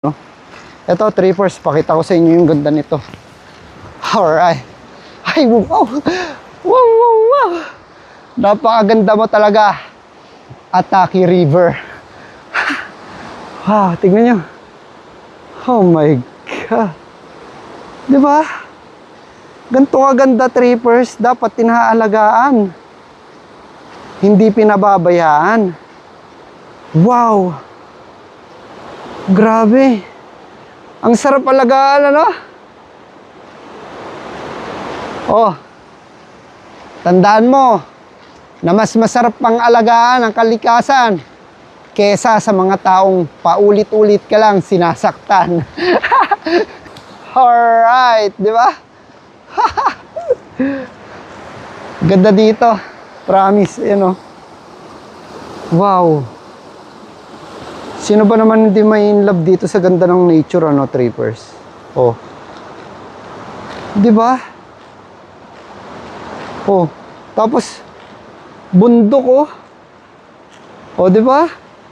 No? Ito, trippers, pakita ko sa inyo yung ganda nito. Alright. Ay, wow! Wow, wow, wow! Napakaganda mo talaga. Atake River. Wow, tignan nyo. Oh my God. Diba? Ganito kaganda, trippers. Dapat tinaalagaan. Hindi pinababayaan. Wow! Grabe. Ang sarap alagaan, ano? Oh. Tandaan mo na mas masarap pang alagaan ang kalikasan kesa sa mga taong paulit-ulit ka lang sinasaktan. Alright, di ba? Ganda dito. Promise, you know. Wow. Sino ba naman hindi may in love dito sa ganda ng nature, ano, trippers? Oh. 'Di ba? Oh. Tapos bundok, oh. Oh, 'di ba?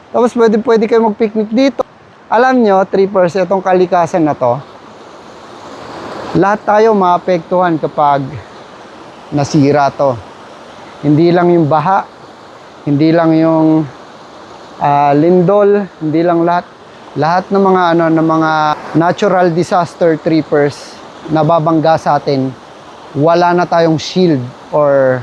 Tapos pwede kayo mag-picnic dito. Alam nyo, trippers, itong kalikasan na 'to, lahat tayo maapektuhan kapag nasira 'to. Hindi lang yung baha, hindi lang yung lindol, hindi lang lahat ng mga ng mga natural disaster, trippers, nababangga sa atin, wala na tayong shield or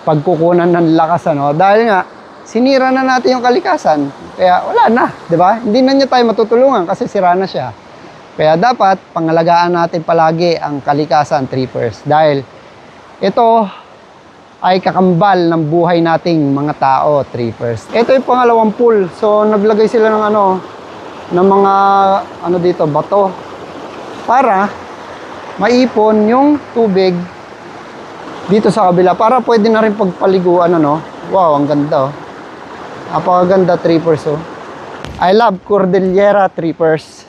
pagkukunan ng lakas, ano, dahil nga sinira na natin yung kalikasan. Kaya wala na, 'di ba? Hindi na niya tayo matutulungan kasi sira na siya. Kaya dapat pangalagaan natin palagi ang kalikasan, trippers, dahil ito ay kakambal ng buhay nating mga tao, trippers. Ito yung pangalawang pool. So, naglagay sila ng ng mga dito, bato para maipon yung tubig dito sa kabila para pwede na rin pagpaliguan, ano. Wow, ang ganda, oh. Napakaganda, trippers, oh. I love Cordillera, trippers.